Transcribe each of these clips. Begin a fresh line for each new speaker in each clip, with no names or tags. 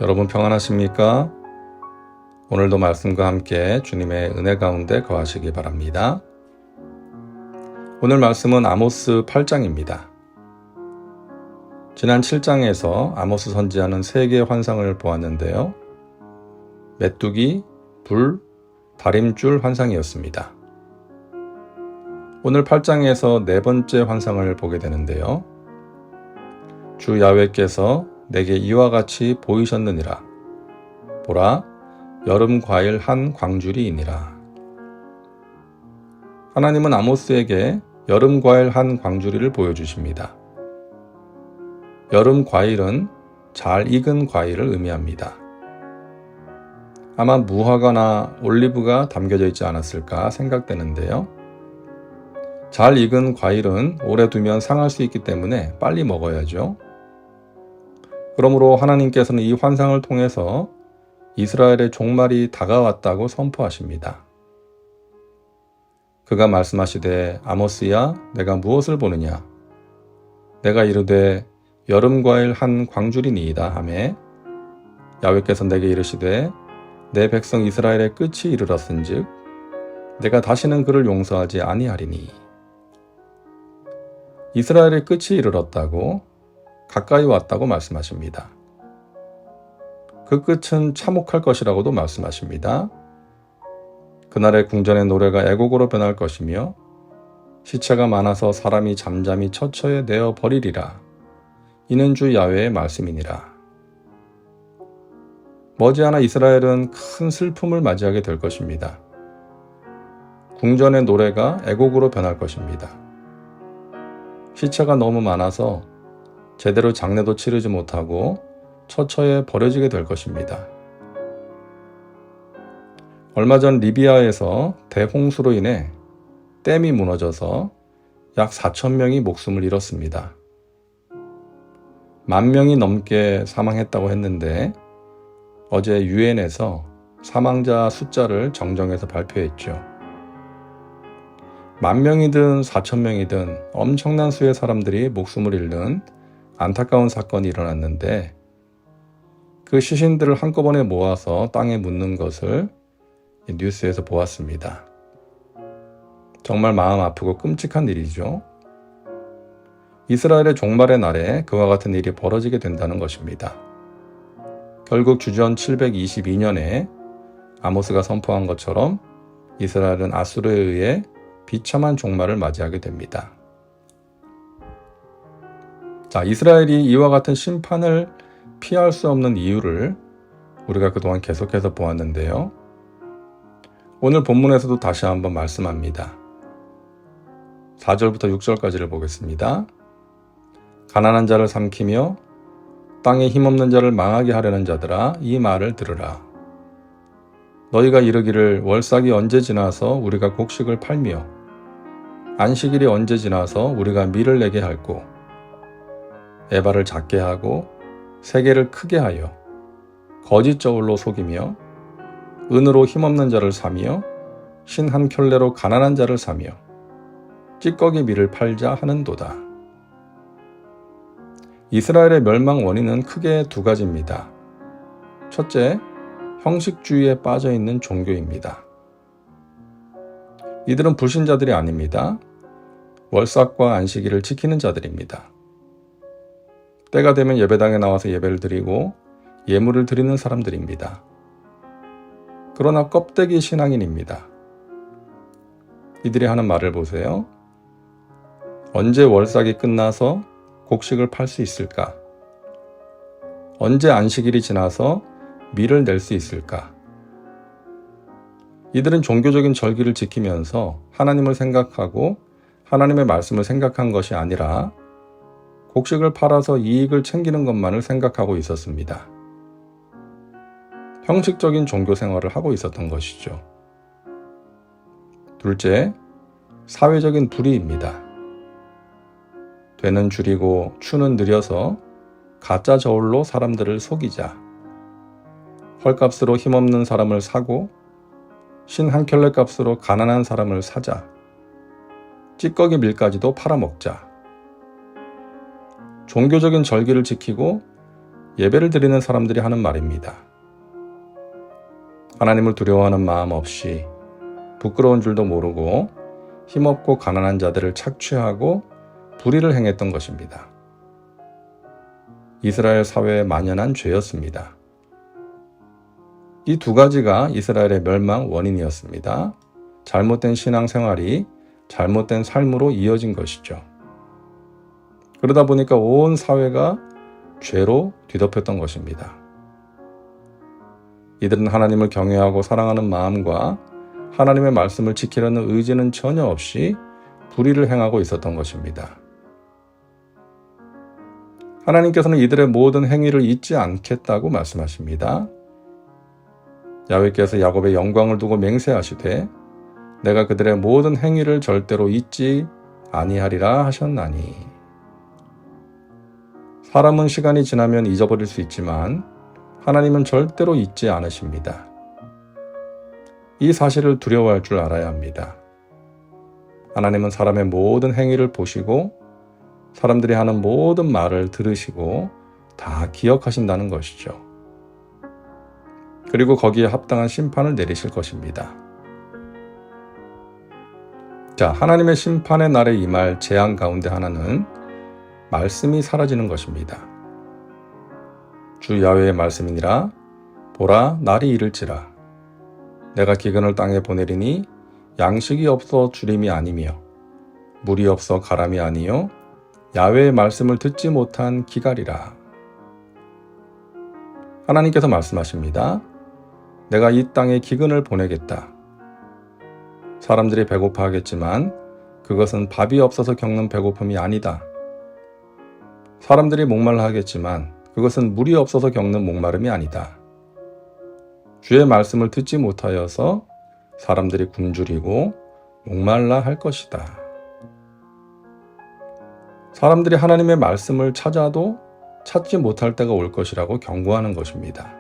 여러분 평안하십니까? 오늘도 말씀과 함께 주님의 은혜 가운데 거하시기 바랍니다. 오늘 말씀은 아모스 8장입니다. 지난 7장에서 아모스 선지자는 3개의 환상을 보았는데요. 메뚜기, 불, 다림줄 환상이었습니다. 오늘 8장에서 4번째 환상을 보게 되는데요. 주 야훼께서 내게 이와 같이 보이셨느니라. 보라, 여름 과일 한 광주리이니라. 하나님은 아모스에게 여름 과일 한 광주리를 보여주십니다. 여름 과일은 잘 익은 과일을 의미합니다. 아마 무화과나 올리브가 담겨져 있지 않았을까 생각되는데요. 잘 익은 과일은 오래 두면 상할 수 있기 때문에 빨리 먹어야죠. 그러므로 하나님께서는 이 환상을 통해서 이스라엘의 종말이 다가왔다고 선포하십니다. 그가 말씀하시되 아모스야 내가 무엇을 보느냐? 내가 이르되 여름 과일 한 광주리니이다 하매 야훼께서 내게 이르시되 내 백성 이스라엘의 끝이 이르렀은즉 내가 다시는 그를 용서하지 아니하리니. 이스라엘의 끝이 이르렀다고 가까이 왔다고 말씀하십니다. 그 끝은 참혹할 것이라고도 말씀하십니다. 그날의 궁전의 노래가 애곡으로 변할 것이며 시체가 많아서 사람이 잠잠히 처처에 내어 버리리라. 이는 주 야훼의 말씀이니라. 머지않아 이스라엘은 큰 슬픔을 맞이하게 될 것입니다. 궁전의 노래가 애곡으로 변할 것입니다. 시체가 너무 많아서 제대로 장례도 치르지 못하고 처처에 버려지게 될 것입니다. 얼마 전 리비아에서 대홍수로 인해 댐이 무너져서 약 4,000명이 목숨을 잃었습니다. 10,000명이 넘게 사망했다고 했는데 어제 유엔에서 사망자 숫자를 정정해서 발표했죠. 10,000명이든 4,000명이든 엄청난 수의 사람들이 목숨을 잃는 안타까운 사건이 일어났는데 그 시신들을 한꺼번에 모아서 땅에 묻는 것을 뉴스에서 보았습니다. 정말 마음 아프고 끔찍한 일이죠. 이스라엘의 종말의 날에 그와 같은 일이 벌어지게 된다는 것입니다. 결국 주전 722년에 아모스가 선포한 것처럼 이스라엘은 아수르에 의해 비참한 종말을 맞이하게 됩니다. 자, 이스라엘이 이와 같은 심판을 피할 수 없는 이유를 우리가 그동안 계속해서 보았는데요. 오늘 본문에서도 다시 한번 말씀합니다. 4절부터 6절까지를 보겠습니다. 가난한 자를 삼키며 땅에 힘없는 자를 망하게 하려는 자들아 이 말을 들으라. 너희가 이르기를 월삭이 언제 지나서 우리가 곡식을 팔며 안식일이 언제 지나서 우리가 밀을 내게 할꼬. 에바를 작게 하고 세계를 크게 하여 거짓 저울로 속이며 은으로 힘없는 자를 사며 신 한 켤레로 가난한 자를 사며 찌꺼기 밀을 팔자 하는도다. 이스라엘의 멸망 원인은 크게 2가지입니다. 첫째, 형식주의에 빠져있는 종교입니다. 이들은 불신자들이 아닙니다. 월삭과 안식일을 지키는 자들입니다. 때가 되면 예배당에 나와서 예배를 드리고 예물을 드리는 사람들입니다. 그러나 껍데기 신앙인입니다. 이들이 하는 말을 보세요. 언제 월삭이 끝나서 곡식을 팔 수 있을까? 언제 안식일이 지나서 밀을 낼 수 있을까? 이들은 종교적인 절기를 지키면서 하나님을 생각하고 하나님의 말씀을 생각한 것이 아니라 곡식을 팔아서 이익을 챙기는 것만을 생각하고 있었습니다. 형식적인 종교 생활을 하고 있었던 것이죠. 둘째, 사회적인 불의입니다. 되는 줄이고 추는 느려서 가짜 저울로 사람들을 속이자. 헐값으로 힘없는 사람을 사고 신 한 켤레 값으로 가난한 사람을 사자. 찌꺼기 밀가지도 팔아먹자. 종교적인 절기를 지키고 예배를 드리는 사람들이 하는 말입니다. 하나님을 두려워하는 마음 없이 부끄러운 줄도 모르고 힘없고 가난한 자들을 착취하고 불의를 행했던 것입니다. 이스라엘 사회에 만연한 죄였습니다. 이 두 가지가 이스라엘의 멸망 원인이었습니다. 잘못된 신앙생활이 잘못된 삶으로 이어진 것이죠. 그러다 보니까 온 사회가 죄로 뒤덮였던 것입니다. 이들은 하나님을 경외하고 사랑하는 마음과 하나님의 말씀을 지키려는 의지는 전혀 없이 불의를 행하고 있었던 것입니다. 하나님께서는 이들의 모든 행위를 잊지 않겠다고 말씀하십니다. 야훼께서 야곱의 영광을 두고 맹세하시되 내가 그들의 모든 행위를 절대로 잊지 아니하리라 하셨나니. 사람은 시간이 지나면 잊어버릴 수 있지만 하나님은 절대로 잊지 않으십니다. 이 사실을 두려워할 줄 알아야 합니다. 하나님은 사람의 모든 행위를 보시고 사람들이 하는 모든 말을 들으시고 다 기억하신다는 것이죠. 그리고 거기에 합당한 심판을 내리실 것입니다. 자, 하나님의 심판의 날에 임할 재앙 가운데 하나는 말씀이 사라지는 것입니다. 주 야훼의 말씀이니라. 보라, 날이 이를지라. 내가 기근을 땅에 보내리니 양식이 없어 주림이 아니며 물이 없어 가람이 아니요 야훼의 말씀을 듣지 못한 기갈이라. 하나님께서 말씀하십니다. 내가 이 땅에 기근을 보내겠다. 사람들이 배고파하겠지만 그것은 밥이 없어서 겪는 배고픔이 아니다. 사람들이 목말라 하겠지만 그것은 물이 없어서 겪는 목마름이 아니다. 주의 말씀을 듣지 못하여서 사람들이 굶주리고 목말라 할 것이다. 사람들이 하나님의 말씀을 찾아도 찾지 못할 때가 올 것이라고 경고하는 것입니다.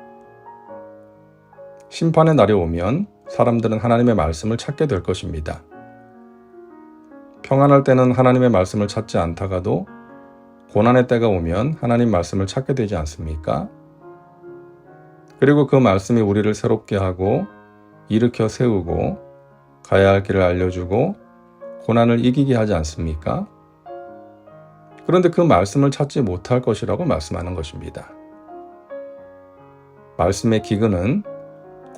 심판의 날이 오면 사람들은 하나님의 말씀을 찾게 될 것입니다. 평안할 때는 하나님의 말씀을 찾지 않다가도 고난의 때가 오면 하나님 말씀을 찾게 되지 않습니까? 그리고 그 말씀이 우리를 새롭게 하고 일으켜 세우고 가야 할 길을 알려주고 고난을 이기게 하지 않습니까? 그런데 그 말씀을 찾지 못할 것이라고 말씀하는 것입니다. 말씀의 기근은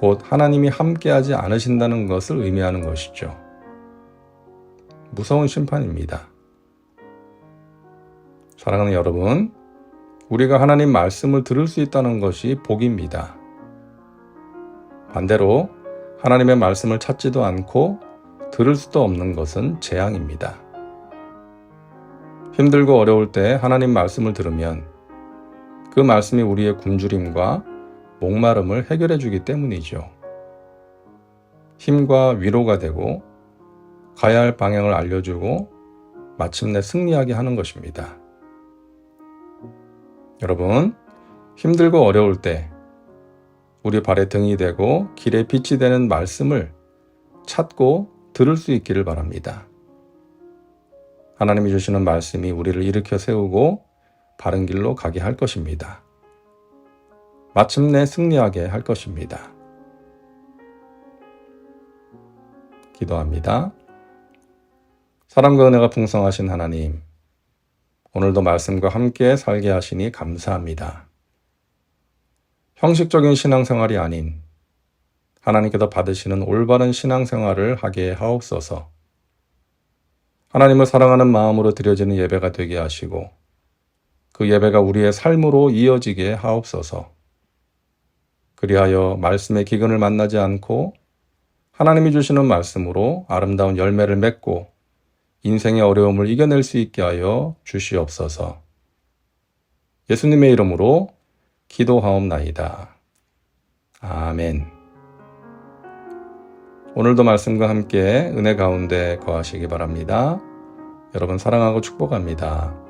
곧 하나님이 함께하지 않으신다는 것을 의미하는 것이죠. 무서운 심판입니다. 사랑하는 여러분, 우리가 하나님 말씀을 들을 수 있다는 것이 복입니다. 반대로 하나님의 말씀을 찾지도 않고 들을 수도 없는 것은 재앙입니다. 힘들고 어려울 때 하나님 말씀을 들으면 그 말씀이 우리의 굶주림과 목마름을 해결해 주기 때문이죠. 힘과 위로가 되고 가야 할 방향을 알려주고 마침내 승리하게 하는 것입니다. 여러분, 힘들고 어려울 때 우리 발에 등이 되고 길에 빛이 되는 말씀을 찾고 들을 수 있기를 바랍니다. 하나님이 주시는 말씀이 우리를 일으켜 세우고 바른 길로 가게 할 것입니다. 마침내 승리하게 할 것입니다. 기도합니다. 사랑과 은혜가 풍성하신 하나님, 오늘도 말씀과 함께 살게 하시니 감사합니다. 형식적인 신앙생활이 아닌 하나님께서 받으시는 올바른 신앙생활을 하게 하옵소서. 하나님을 사랑하는 마음으로 드려지는 예배가 되게 하시고 그 예배가 우리의 삶으로 이어지게 하옵소서. 그리하여 말씀의 기근을 만나지 않고 하나님이 주시는 말씀으로 아름다운 열매를 맺고 인생의 어려움을 이겨낼 수 있게 하여 주시옵소서. 예수님의 이름으로 기도하옵나이다. 아멘. 오늘도 말씀과 함께 은혜 가운데 거하시기 바랍니다. 여러분 사랑하고 축복합니다.